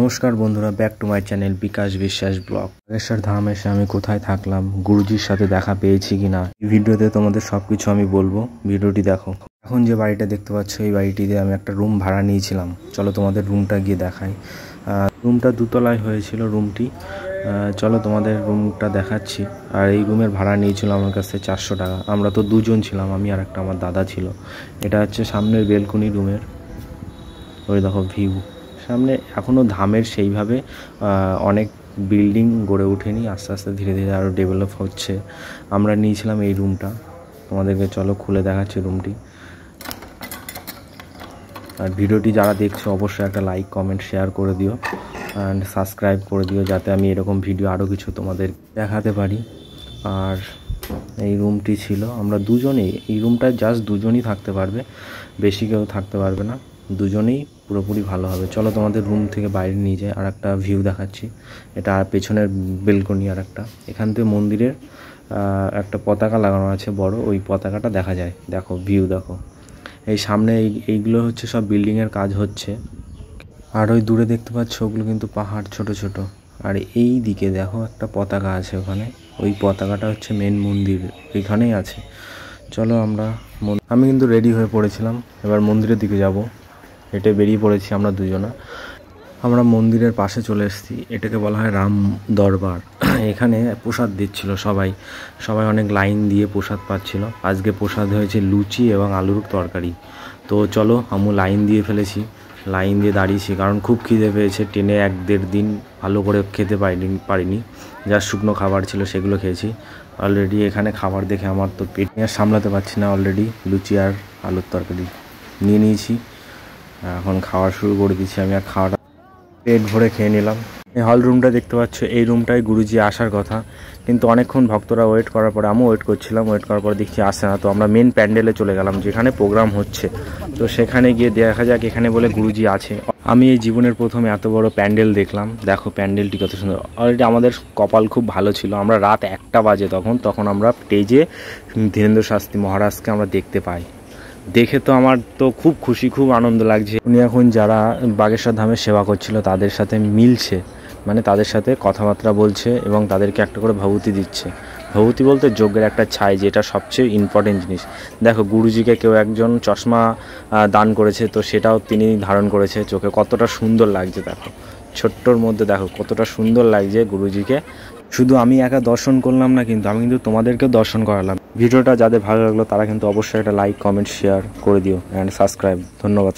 নমস্কার বন্ধুরা, back to my channel বিকাশ বিশ্বাস ব্লগ। বাগেশ্বর ধাম এসে আমি কোথায় থাকলাম, গুরুজির সাথে দেখা পেয়েছি কিনা, এই ভিডিওতে তোমাদের সবকিছু আমি বলবো। ভিডিওটি দেখো। এখন যে বাড়িটা দেখতে পাচ্ছ, এই বাড়িটিতে আমি একটা রুম ভাড়া নিয়েছিলাম। চলো তোমাদের রুমটা গিয়ে দেখাই। রুমটা দুতলায় হয়েছিল রুমটি। চলো তোমাদের রুমটা দেখাচ্ছি। আর এই রুমের ভাড়া নিয়েছিল আমার কাছে 400 টাকা। আমরা তো দুজন ছিলাম, আমি আর একটা আমার দাদা ছিল। এটা হচ্ছে সামনের বেলকুনি রুমের। ওই দেখো ভিউ সামনে। এখনও ধামের সেইভাবে অনেক বিল্ডিং গড়ে ওঠেনি, আস্তে আস্তে ধীরে ধীরে আরও ডেভেলপ হচ্ছে। আমরা নিয়েছিলাম এই রুমটা। তোমাদেরকে চলো খুলে দেখাচ্ছি রুমটি। আর ভিডিওটি যারা দেখছো অবশ্যই একটা লাইক কমেন্ট শেয়ার করে দিও অ্যান্ড সাবস্ক্রাইব করে দিও, যাতে আমি এরকম ভিডিও আরও কিছু তোমাদের দেখাতে পারি। আর এই রুমটি ছিল, আমরা দুজনেই এই রুমটায় জাস্ট দুজনই থাকতে পারবে, বেশি কেউ থাকতে পারবে না। দুজনেই পুরোপুরি ভালো হবে। চলো তোমাদের রুম থেকে বাইরে নিয়ে যাই, আর একটা ভিউ দেখাচ্ছি। এটা পেছনের বেলকনি। আর একটা এখান থেকে মন্দিরের একটা পতাকা লাগানো আছে বড়, ওই পতাকাটা দেখা যায়। দেখো ভিউ দেখো। এই সামনে এইগুলো হচ্ছে সব বিল্ডিংয়ের কাজ হচ্ছে। আর ওই দূরে দেখতে পাচ্ছ ওগুলো কিন্তু পাহাড় ছোট ছোট। আর এই দিকে দেখো একটা পতাকা আছে ওখানে, ওই পতাকাটা হচ্ছে মেন মন্দির, ওইখানেই আছে। চলো আমি কিন্তু রেডি হয়ে পড়েছিলাম, এবার মন্দিরের দিকে যাব। হেঁটে বেরিয়ে পড়েছি আমরা দুজনা। আমরা মন্দিরের পাশে চলে এসেছি। এটাকে বলা হয় রাম দরবার। এখানে প্রসাদ দিচ্ছিল সবাই অনেক লাইন দিয়ে প্রসাদ পাচ্ছিল। আজকে প্রসাদ হয়েছে লুচি এবং আলুর তরকারি। তো চলো, আমি লাইন দিয়ে ফেলেছি, লাইন দিয়ে দাঁড়িয়েছি, কারণ খুব খিদে পেয়েছে। ট্রেনে 1-1.5 দিন ভালো করে খেতে পারিনি। যা শুকনো খাবার ছিল সেগুলো খেয়েছি অলরেডি। এখানে খাবার দেখে আমার তো পেট নিয়ে সামলাতে পারছি না। অলরেডি লুচি আর আলুর তরকারি নিয়ে নিয়েছি, এখন খাওয়া শুরু করে দিচ্ছি। আমি আর খাওয়াটা পেট ভরে খেয়ে নিলাম। এই হল রুমটা দেখতে পাচ্ছ, এই রুমটায় গুরুজি আসার কথা, কিন্তু অনেকক্ষণ ভক্তরা ওয়েট করার পরে আমিও ওয়েট করছিলাম। ওয়েট করার পরে দেখছি আসে না। তো আমরা মেন প্যান্ডেলে চলে গেলাম, যেখানে প্রোগ্রাম হচ্ছে। তো সেখানে গিয়ে দেখা যাক, এখানে বলে গুরুজি আছে। আমি এই জীবনের প্রথম এত বড় প্যান্ডেল দেখলাম। দেখো প্যান্ডেলটি কত সুন্দর। অলরেডি আমাদের কপাল খুব ভালো ছিল, আমরা রাত 1টা বাজে তখন আমরা স্টেজে ধীরেন্দ্র শাস্ত্রী মহারাজকে আমরা দেখতে পাই। দেখে তো আমার তো খুব খুশি, খুব আনন্দ লাগছে। উনি এখন যারা বাগেশ্বর ধামের সেবা করছিল তাদের সাথে মিলছে, মানে তাদের সাথে কথাবার্তা বলছে এবং তাদেরকে একটা করে ভবুতি দিচ্ছে। ভবুতি বলতে যজ্ঞের একটা ছাই, যেটা সবচেয়ে ইম্পর্টেন্ট জিনিস। দেখো গুরুজিকে কেউ একজন চশমা দান করেছে, তো সেটাও তিনি ধারণ করেছে চোখে। কতটা সুন্দর লাগছে দেখো, ছোট্টর মধ্যে দেখো কতটা সুন্দর লাগছে গুরুজিকে। শুধু আমি একা দর্শন করলাম না, কিন্তু আমি কিন্তু তোমাদেরকেও দর্শন করালাম। ভিডিওটা যাদের ভালো লাগলো তারা কিন্তু অবশ্যই একটা লাইক কমেন্ট শেয়ার করে দিও অ্যান্ড সাবস্ক্রাইব। ধন্যবাদ।